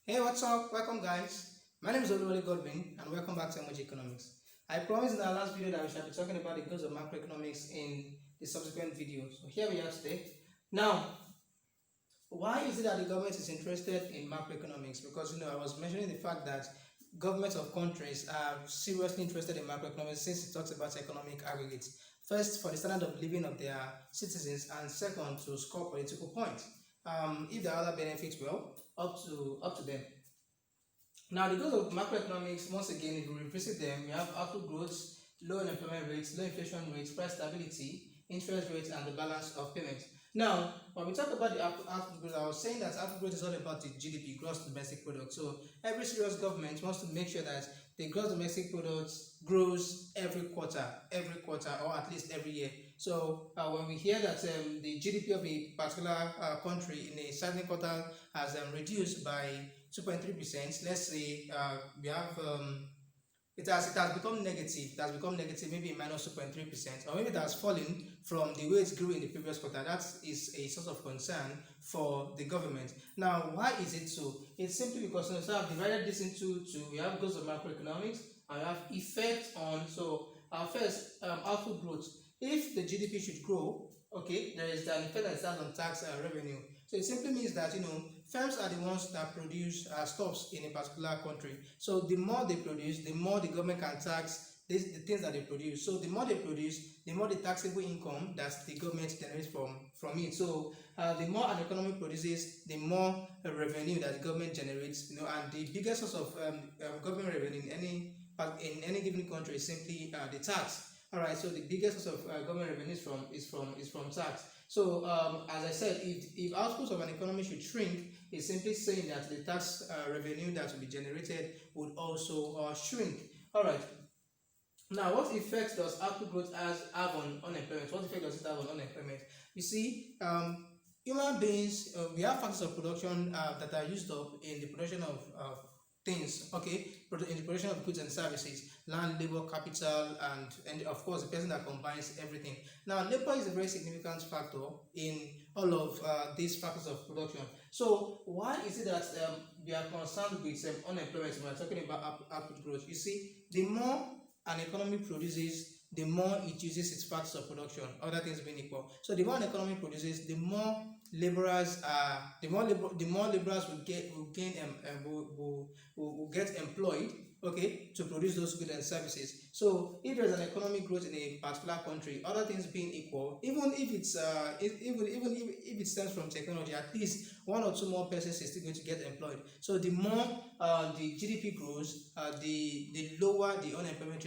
Hey, what's up? Welcome, guys. My name is Oluwale Godwin, and welcome back to Economics. I promised in our last video that we shall be talking about the goals of macroeconomics in the subsequent video. So here we are today. Now, why is it that the government is interested in macroeconomics? Because I was mentioning the fact that governments of countries are seriously interested in macroeconomics since it talks about economic aggregates. First, for the standard of living of their citizens, and second, to score political points. If there are other benefits, well, up to them. Now, the goals of macroeconomics, once again, if we revisit them, we have output growth, low unemployment rates, low inflation rates, price stability, interest rates, and the balance of payments. Now, when we talk about the output growth, I was saying that output growth is all about the GDP, gross domestic product. So every serious government wants to make sure that the gross domestic product grows every quarter, or at least every year. So when we hear that the GDP of a particular country in a certain quarter has reduced by 2.3%, let's say we have it has become negative. It has become negative, maybe minus 2.3%, or maybe it has fallen from the way it grew in the previous quarter. That is a source of concern for the government. Now, why is it so? It's simply because so I've divided this into two. We have goals of macroeconomics and we have effect on. So our first output growth. If the GDP should grow, okay, there is an effect that starts on tax revenue. So it simply means that firms are the ones that produce stuffs in a particular country. So the more they produce, the more the government can tax the things that they produce. So the more they produce, the more the taxable income that the government generates from it. So the more an economy produces, the more revenue that the government generates. And the biggest source of government revenue in any given country is simply the tax. All right. So the biggest source of government revenue is from tax. So as I said, if output of an economy should shrink, it's simply saying that the tax revenue that will be generated would also shrink. All right. Now, what effect does output growth have on unemployment? What effect does it have on unemployment? You see, human beings, we have factors of production that are used up in the production of things, okay, in the production of goods and services, land, labor, capital, and of course the person that combines everything. Now, labor is a very significant factor in all of these factors of production. So why is it that we are concerned with unemployment when we're talking about output growth? You see, the more an economy produces, the more it uses its factors of production, other things being equal. So the more an economy produces, the more laborers will get employed, okay, to produce those goods and services. So if there's an economic growth in a particular country, other things being equal, even if it stems from technology, at least one or two more persons is still going to get employed. So the more the GDP grows, the lower the unemployment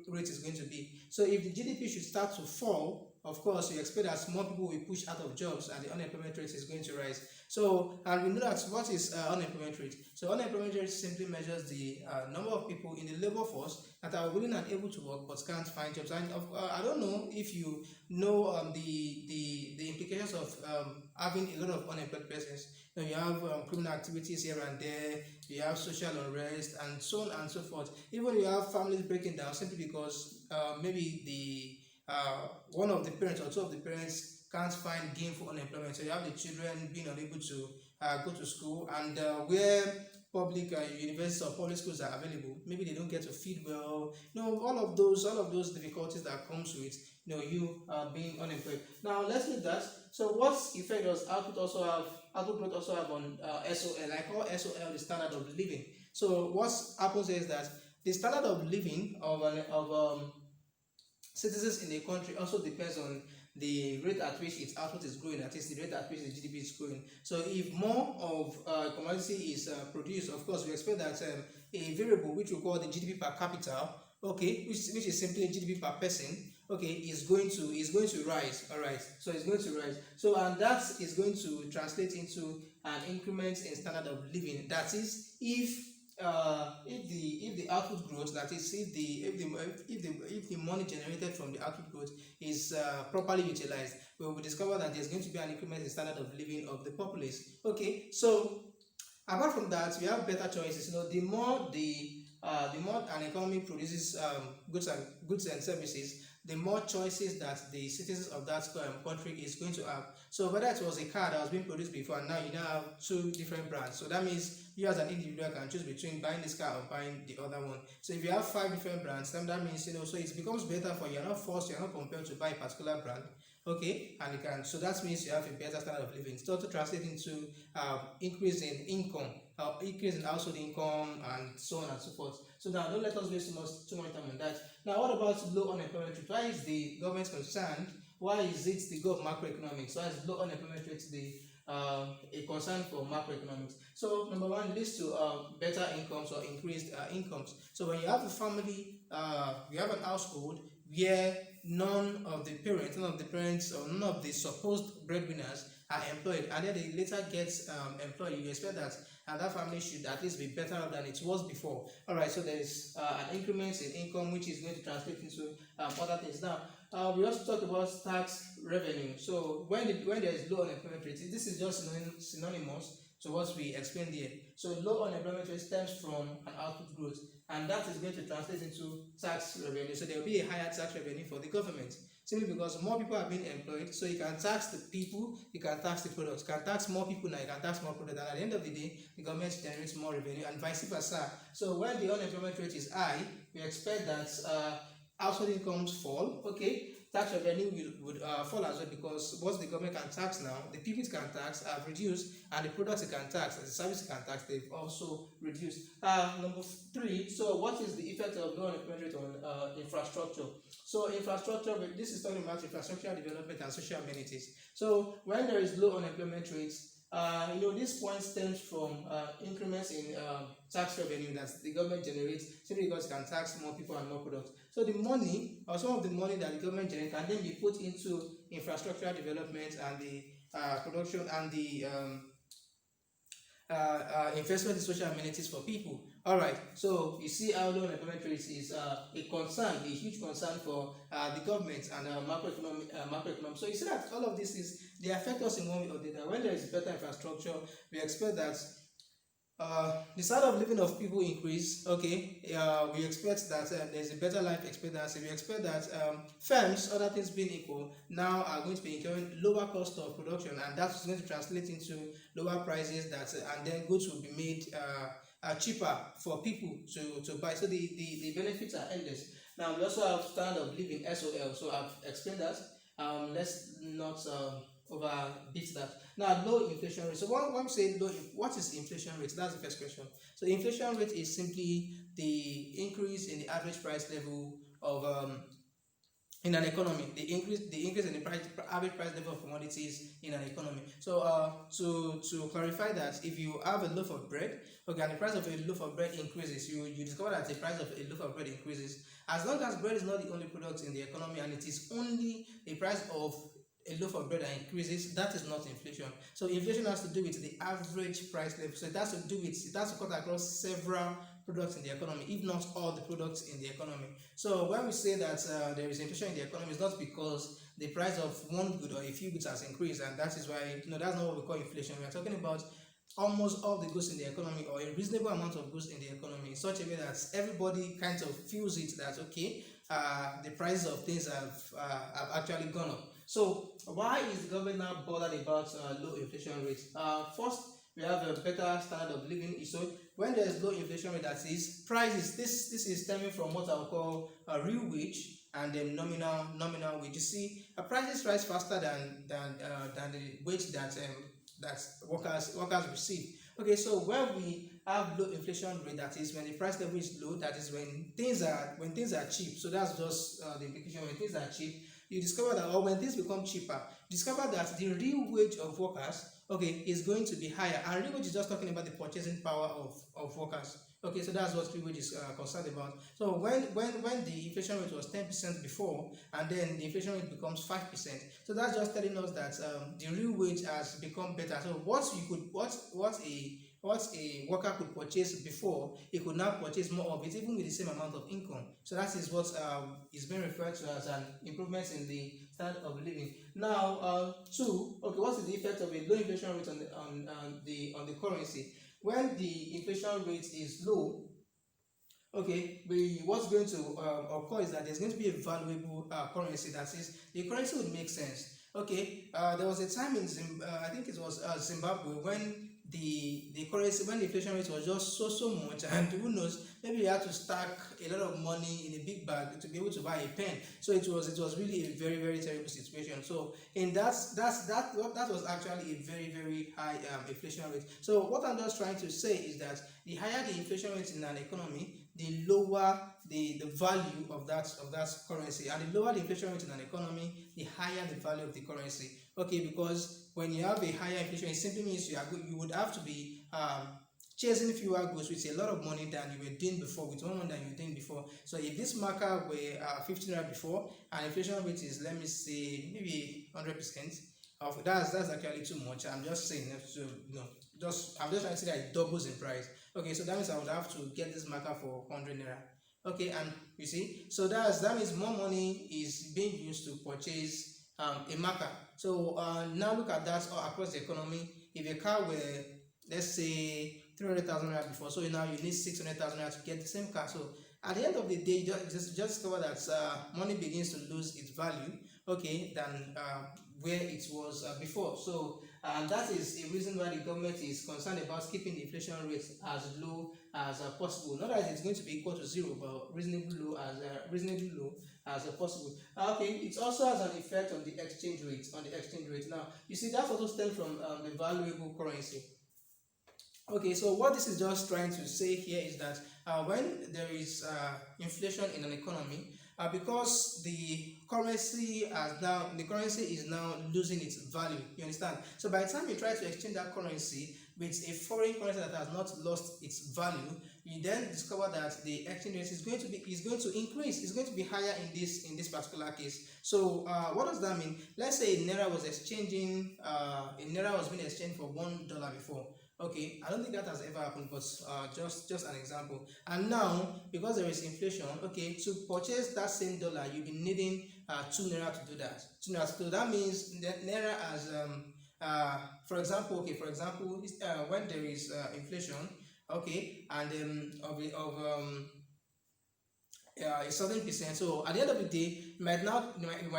rate is going to be. So if the GDP should start to fall, of course, you expect that more people will be pushed out of jobs and the unemployment rate is going to rise. So, and we know that what is unemployment rate? So, unemployment rate simply measures the number of people in the labor force that are willing and able to work but can't find jobs. And I don't know if you know the implications of having a lot of unemployed persons. You have criminal activities here and there, you have social unrest, and so on and so forth. Even you have families breaking down simply because maybe one of the parents or two of the parents can't find gainful unemployment. So you have the children being unable to go to school, and where public universities or public schools are available, maybe they don't get to feed well. All of those difficulties that comes with you being unemployed. Now let's leave that. So what effect does output growth also have on SOL? I call SOL the standard of living. So what happens is that the standard of living of citizens in a country also depends on the rate at which its output is growing, that is the rate at which the GDP is growing. So if more of commodity is produced, of course we expect that a variable which we call the GDP per capita, okay, which is simply GDP per person, okay, is going to rise. All right, so it's going to rise. So and that is going to translate into an increment in standard of living. That is, if the output growth, that is, if the money generated from the output growth is properly utilized, we will discover that there's going to be an increment in standard of living of the populace. Okay, so apart from that, we have better choices. The more an economy produces goods and services, the more choices that the citizens of that country is going to have. So whether it was a car that was being produced before and now you now have two different brands, so that means you as an individual can choose between buying this car or buying the other one. So if you have 5 different brands, then that means, so it becomes better for you. You're not forced, you're not compelled to buy a particular brand. Okay, and you can, so that means you have a better standard of living. It's also translate into increase in income, increase in household income, and so on and so forth. So now don't let us waste too much time on that. Now, what about low unemployment rate? Why is the government concerned? Why is it the goal of macroeconomics? Why is low unemployment rate a concern for macroeconomics? So number one, leads to better incomes or increased incomes. So when you have a family, you have an household where none of the parents or none of the supposed breadwinners are employed, and then they later get employed, you expect that that family should at least be better off than it was before. All right, so there is an increment in income, which is going to translate into other things. Now, we also talk about tax revenue. So when there is low unemployment rate, this is just synonymous to what we explained here. So low unemployment rate stems from an output growth, and that is going to translate into tax revenue. So there will be a higher tax revenue for the government, simply because more people are being employed. So you can tax the people, you can tax the products. You can tax more people now, you can tax more products, and at the end of the day, the government generates more revenue, and vice versa. So when the unemployment rate is high, we expect that household incomes fall. Okay, tax revenue would fall as well, because what the government can tax now, the people it can tax have reduced, and the products it can tax, and the services it can tax, they've also reduced. Number 3, so what is the effect of low unemployment rate on infrastructure? So infrastructure, this is talking about infrastructure development and social amenities. So when there is low unemployment rates, this point stems from increments in tax revenue that the government generates, simply because it can tax more people and more products. So the money, or some of the money that the government generates, can then be put into infrastructure development and the production and the investment in social amenities for people. All right, so you see how low unemployment rate is a concern, a huge concern for the government and macroeconomics. So you see that all of this they affect us in one way or the other. When there is better infrastructure, we expect that the standard of living of people increase. Okay, we expect that there's a better life expectancy. We expect that firms, other things being equal, now are going to be incurring lower cost of production, and that's going to translate into lower prices. And then goods will be made cheaper for people to buy. So the benefits are endless. Now we also have standard of living (SOL). So I've explained that. Let's not overbeat that. Now, low inflation rate. So when we say low, what is inflation rate? That's the first question. So inflation rate is simply the increase in the average price level of in an economy. The increase in the average price level of commodities in an economy. So to clarify that, if you have a loaf of bread, okay, and the price of a loaf of bread increases, you discover that the price of a loaf of bread increases. As long as bread is not the only product in the economy, and it is only the price of a loaf of bread that increases, that is not inflation. So inflation has to do with the average price level. So it has to cut across several products in the economy, if not all the products in the economy. So when we say that there is inflation in the economy, it's not because the price of one good or a few goods has increased, and that is why, that's not what we call inflation. We are talking about almost all the goods in the economy, or a reasonable amount of goods in the economy, in such a way that everybody kind of feels it, that okay, the prices of things have actually gone up. So why is the government now bothered about low inflation rates? First, we have a better standard of living. So when there is low inflation rate, that is prices. This is stemming from what I will call a real wage and then nominal wage. You see, prices rise faster than the wage that workers receive. Okay, so when we have low inflation rate, that is when the price level is low, that is when things are cheap. So that's just the implication. When things are cheap, you discover that, or when things become cheaper, you discover that the real wage of workers, okay, is going to be higher. And real wage is just talking about the purchasing power of workers. Okay, so that's what real wage is concerned about. So when the inflation rate was 10% before, and then the inflation rate becomes 5%, so that's just telling us that the real wage has become better. So what a worker could purchase before, he could now purchase more of it, even with the same amount of income. So that is what is being referred to as an improvement in the standard of living. Now, 2, okay, what is the effect of a low inflation rate on the currency? When the inflation rate is low, Okay, but what's going to occur is that there's going to be a valuable currency, that is, the currency would make sense. Okay, there was a time in I think it was Zimbabwe, when the currency, when the inflation rate was just so much, and who knows, maybe you had to stack a lot of money in a big bag to be able to buy a pen. So it was really a very terrible situation. So in that was actually a very high inflation rate. So what I'm just trying to say is that the higher the inflation rate in an economy, the lower the value of that currency, and the lower the inflation rate in an economy, the higher the value of the currency. Okay, because when you have a higher inflation, it simply means you would have to be chasing fewer goods with a lot of money than you were doing before, with more money than you were doing before. So if this marker were 15 naira before, and inflation rate is, let me say, maybe 100%, of that's actually too much. I'm just saying that, so I'm just trying to say that it doubles in price. Okay, so that means I would have to get this marker for 100 naira. Okay, and you see, so that means more money is being used to purchase a marker. So now look at that across the economy. If a car were, let's say, 300,000 naira before, so now you need 600,000 naira to get the same car. So at the end of the day, you just discover that money begins to lose its value, okay, than where it was before. So that is a reason why the government is concerned about keeping the inflation rate as low as possible. Not that it's going to be equal to zero, but reasonably low as possible. Okay, it also has an effect on the exchange rate. Now, you see, that also stems from the valuable currency. Okay, so what this is just trying to say here is that when there is inflation in an economy, because the currency is now losing its value. You understand? So by the time you try to exchange that currency with a foreign currency that has not lost its value, you then discover that the exchange rate is going to increase. It's going to be higher in this particular case. So what does that mean? Let's say a naira was being exchanged for $1 before. Okay, I don't think that has ever happened, but just an example. And now, because there is inflation, okay, to purchase that same dollar, you'll be needing 2 naira to do that. 2 naira. So that means that naira as for example, when there is inflation, okay, and a certain percent. So at the end of the day, you might now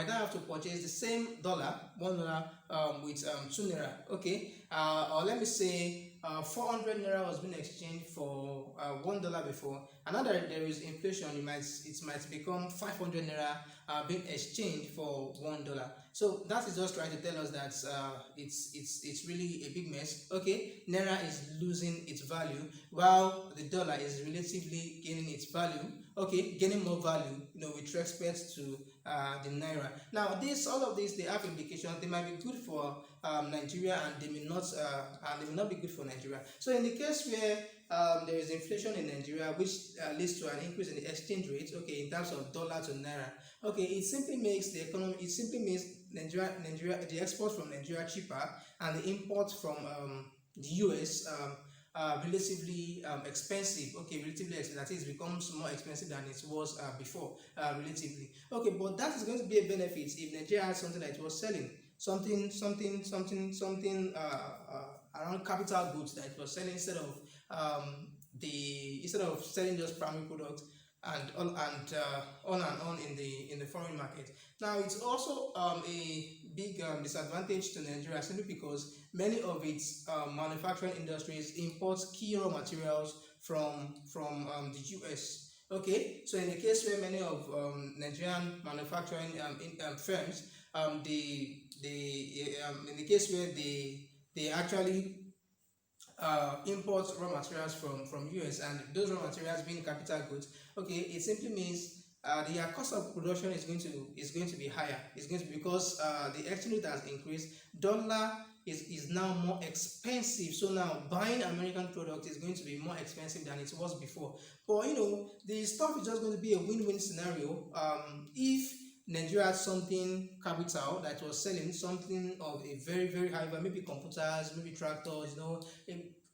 have to purchase the same $1 with 2 naira. Okay, or let me say 400 naira was being exchanged for $1 before, and now that there is inflation, it might become 500 naira being exchanged for $1. So that is just trying to tell us that it's really a big mess. Okay, naira is losing its value while the dollar is relatively gaining its value. Okay, gaining more value, with respect to the naira. Now, all of these, they have implications. They might be good for Nigeria, and they may not be good for Nigeria. So in the case where there is inflation in Nigeria, which leads to an increase in the exchange rate, okay, in terms of dollar to naira, okay, it simply makes the economy, it simply makes Nigeria, the exports from Nigeria cheaper, and the imports from the US relatively expensive. Okay, relatively expensive. That is, becomes more expensive than it was before, relatively. Okay, but that is going to be a benefit if Nigeria has something that it was selling, something around capital goods that it was selling, instead of selling just primary products and on and on in the foreign market. Now, it's also a big disadvantage to Nigeria, simply because many of its manufacturing industries import key raw materials from the US. Okay, so in the case where many of Nigerian manufacturing firms, in the case where they actually import raw materials from US, and those raw materials being capital goods, okay, it simply means the cost of production is going to be higher. It's going to be because the exchange rate has increased. Dollar is now more expensive. So now buying American product is going to be more expensive than it was before. But the stuff is just going to be a win-win scenario. If Nigeria had something capital that was selling something of a very high value, maybe computers, maybe tractors,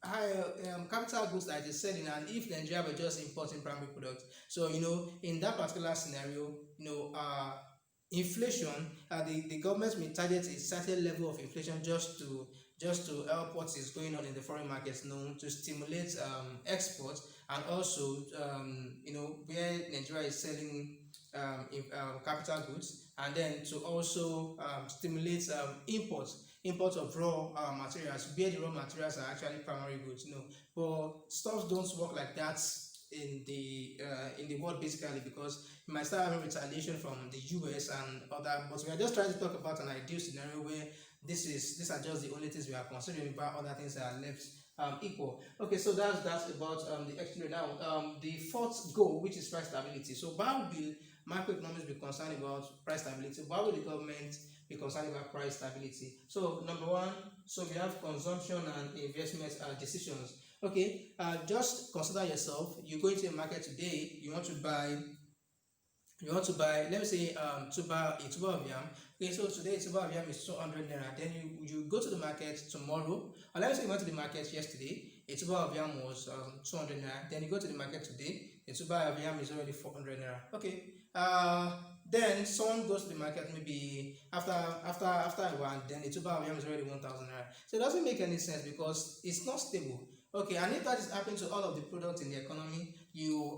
high capital goods that is selling, and if Nigeria were just importing primary products. So in that particular scenario, inflation, the government may target a certain level of inflation just to just to help what is going on in the foreign markets, to stimulate exports, and also where Nigeria is selling capital goods, and then to also stimulate imports of raw materials, where the raw materials are actually primary goods. But stuff don't work like that in the world, basically, because you might start having retaliation from the US and other. But we are just trying to talk about an ideal scenario where these are just the only things we are considering, but other things are left equal. Okay, so that's about the exchange rate. Now, the fourth goal, which is price stability. So why will macroeconomics be concerned about price stability? Why will the government be concerned about price stability? So number one, so we have consumption and investment decisions. Okay, just consider yourself. You go into a market today. You want to buy, let me say, a tuber of yam. Okay, so today a tuber of yam is 200 naira. Then you go to the market tomorrow, or let me say you went to the market yesterday, a tuber of yam was 200 naira. Then you go to the market today, a tuber of yam is already 400 naira. Okay, then someone goes to the market maybe after a while, then a tuber of yam is already 1,000 naira. So it doesn't make any sense because it's not stable. Okay, and if that is happening to all of the products in the economy,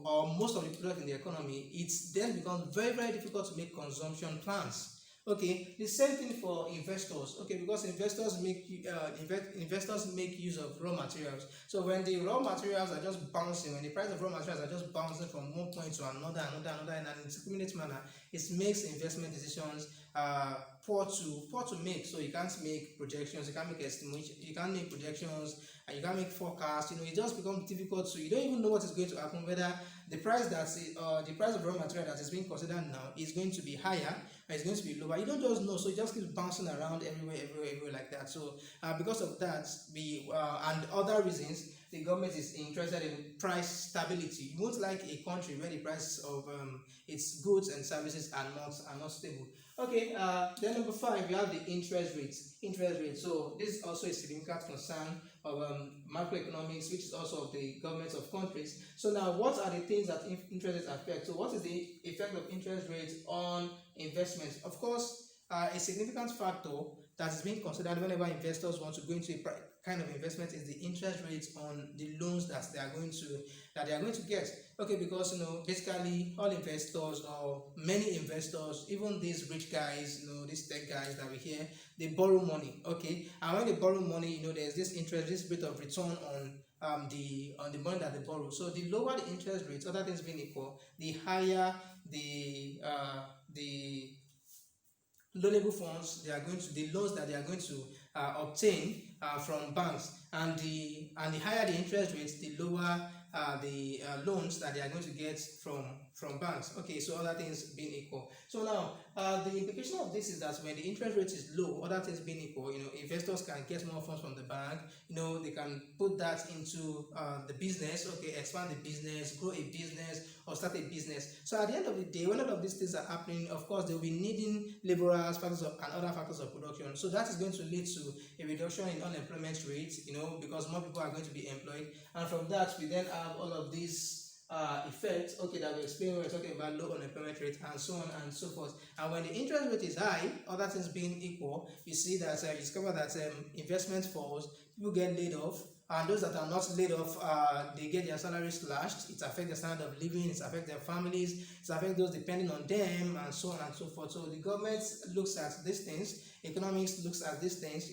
or most of the products in the economy, it then becomes very, very difficult to make consumption plans. Okay, the same thing for investors. Okay, because investors make use of raw materials. So when the raw materials are just bouncing, when the price of raw materials are just bouncing from one point to another in an indiscriminate manner, it makes investment decisions poor to make. So you can't make projections, you can't make estimations, you can't make projections, and you can't make forecasts. It just becomes difficult. So you don't even know what is going to happen, whether the price the price of raw material that is being considered now is going to be higher or it's going to be lower. You don't just know, so it just keeps bouncing around everywhere like that. So because of that, and other reasons, the government is interested in price stability. You won't like a country where the price of its goods and services are not stable. Okay, then number 5, you have the interest rates. So this is also a significant concern of macroeconomics, which is also of the governments of countries. So now, what are the things that interest rates affect? So what is the effect of interest rates on investments? Of course, a significant factor that is being considered whenever investors want to go into a kind of investment is the interest rates on the loans that they are going to get. Okay, because basically all investors, or many investors, even these rich guys, these tech guys that we hear, they borrow money. Okay, and when they borrow money, there's this rate of return on the money that they borrow. So the lower the interest rates, other things being equal, the higher the loanable funds the loans that they are going to obtain from banks, and the higher the interest rates, the lower the loans that they are going to get from banks. Okay, so other things being equal. So now the implication of this is that when the interest rate is low, other things being equal, investors can get more funds from the bank. They can put that into the business. Okay, expand the business, grow a business, or start a business. So at the end of the day, when all of these things are happening, of course they will be needing laborers, factors and other factors of production. So that is going to lead to a reduction in unemployment rates, because more people are going to be employed, and from that we then have all of these effects, okay, that we explained when we're talking about low unemployment rate and so on and so forth. And when the interest rate is high, other things being equal, you see that you discover that investment falls, people get laid off, and those that are not laid off, they get their salaries slashed. It affects their standard of living, it affects their families, it affects those depending on them, and so on and so forth. So the government looks at these things, economics looks at these things,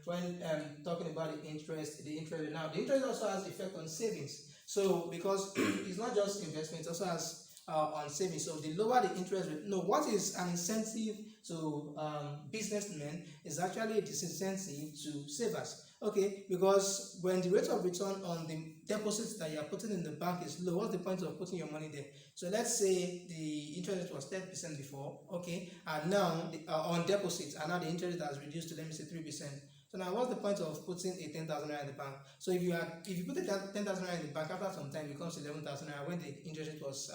when talking about the interest rate. Now, the interest also has effect on savings. So because it's not just investment, it also has on savings. So the lower the interest rate, what is an incentive to businessmen is actually a disincentive to savers. Okay, because when the rate of return on the deposits that you are putting in the bank is low, what's the point of putting your money there? So let's say the interest rate was 10% before, okay, and now on deposits, and now the interest rate has reduced to, let me say, 3%. So now, what's the point of putting a 10,000 naira in the bank? So if you put a 10,000 naira in the bank, after some time it becomes 11,000 naira when the interest rate was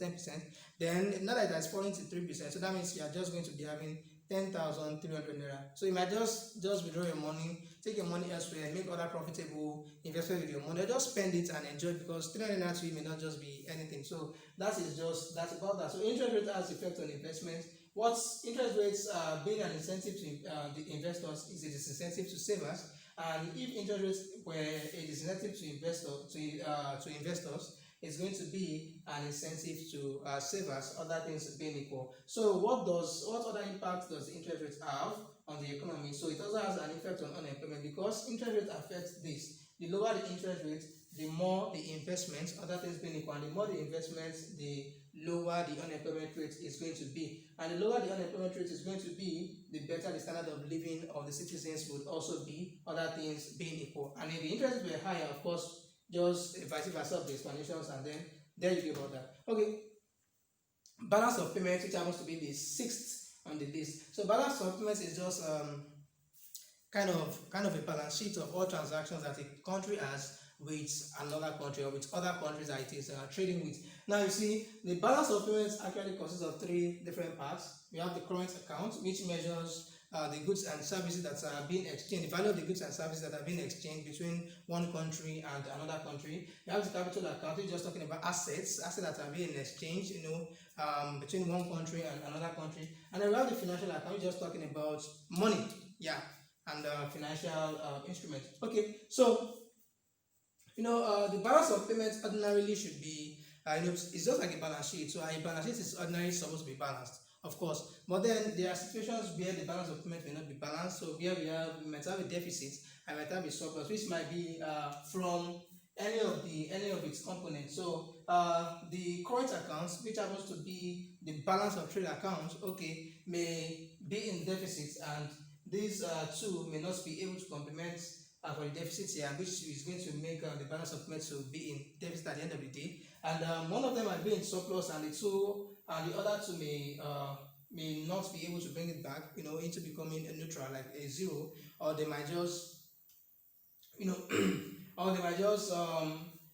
10%. Then now that it has fallen to 3%, so that means you are just going to be having 10,300 naira. So you might just withdraw your money, take your money elsewhere, make other profitable investment with your money, or just spend it and enjoy it, because 300 naira to you may not just be anything. So that's about that. So interest rate has effect on investment. what's interest rates being an incentive to the investors is a disincentive to savers, and if interest rates were a disincentive to investors, it's going to be an incentive to savers, other things being equal. So what other impact does interest rates have on the economy? So it also has an effect on unemployment, because interest rates affect this. The lower the interest rate, the more the investments, other things being equal, and the more the investments, the lower the unemployment rate is going to be. And the lower the unemployment rate is going to be, the better the standard of living of the citizens would also be, other things being equal. And if the interest rates were higher, of course, just vice versa of the explanations, and then there you go about that. Okay, balance of payments, which happens to be the sixth on the list. So balance of payments is just kind of a balance sheet of all transactions that a country has with another country, or with other countries that it is trading with. Now you see, the balance of payments actually consists of three different parts. We have the current account, which measures the goods and services that are being exchanged, the value of the goods and services that are being exchanged between one country and another country. We have the capital account, which is just talking about assets that are being exchanged, between one country and another country. And then we have the financial account, which is just talking about money, and financial instruments. Okay, so the balance of payments ordinarily should be, it's just like a balance sheet. So a balance sheet is ordinarily supposed to be balanced, of course. But then there are situations where the balance of payment may not be balanced. So here we might have a deficit, and might have a surplus, which might be from any of its components. So the current accounts, which happens to be the balance of trade accounts, okay, may be in deficit, and these two may not be able to complement for the deficit here, which is going to make the balance of payments to be in deficit at the end of the day. And one of them might be in surplus, and the other two may not be able to bring it back, into becoming a neutral, like a zero, or they might just,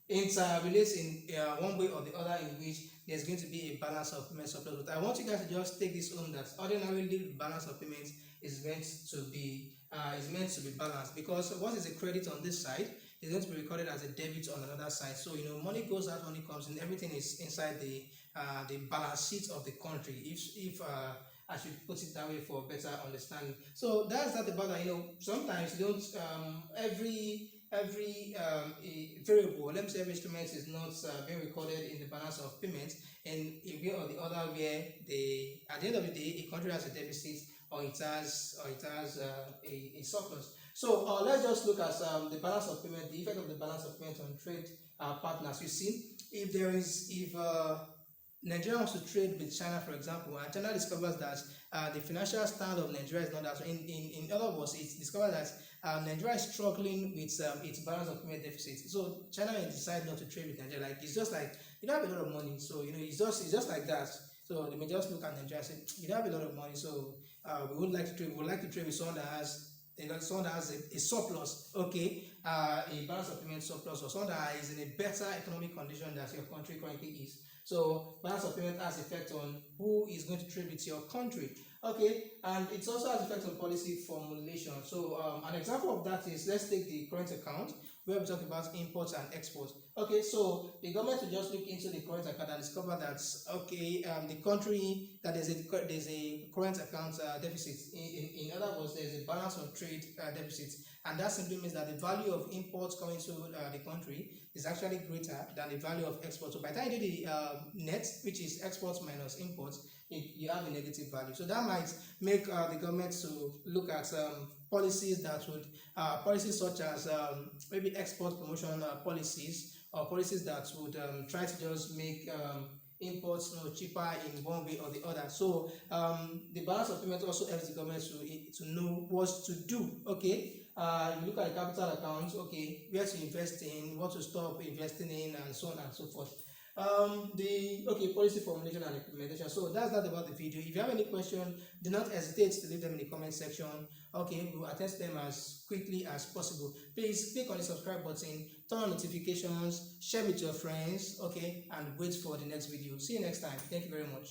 interrelate in one way or the other, in which there's going to be a balance of payment surplus. But I want you guys to just take this home, that ordinarily the balance of payments is meant to be balanced, because what is a credit on this side is going to be recorded as a debit on another side. So money goes out, money comes in, everything is inside the balance sheet of the country, if I should put it that way for better understanding. So that's that about that. Sometimes you don't every variable, let me say every instrument, is not being recorded in the balance of payments, and a way or the other, where at the end of the day, a country has a deficit, or it has a surplus. So let's just look at the balance of payment, the effect of the balance of payment on trade partners. You see, if Nigeria wants to trade with China, for example, and China discovers that the financial stand of Nigeria is not that. In other words, it discovers that Nigeria is struggling with its balance of payment deficit. So China may decide not to trade with Nigeria. Like, it's just like, you don't have a lot of money, so it's just like that. So they may just look at Nigeria and say, you don't have a lot of money, so we would like to trade. We would like to trade with someone that has a surplus, okay, a balance of payment surplus, or someone that is in a better economic condition than your country currently is. So balance of payment has effect on who is going to trade with your country, okay, and it also has effect on policy formulation. So an example of that is, let's take the current account, where we talk about imports and exports. Okay, so the government will just look into the current account and discover that, okay, the country, that there's a current account deficit. In other words, there's a balance of trade deficit, and that simply means that the value of imports coming to the country is actually greater than the value of exports. So by the time you do the net, which is exports minus imports, you have a negative value. So that might make the government to look at policies that would policies such as maybe export promotion policies, or policies that would try to just make imports cheaper in one way or the other. So the balance of payment also helps the government to know what to do. Okay, you look at the capital accounts, okay, where to invest in, what to stop investing in, and so on and so forth. Policy formulation and implementation. So that's that about the video. If you have any question, do not hesitate to leave them in the comment section. Okay, we will attend to them as quickly as possible. Please click on the subscribe button, turn on notifications, share with your friends, okay, and wait for the next video. See you next time. Thank you very much.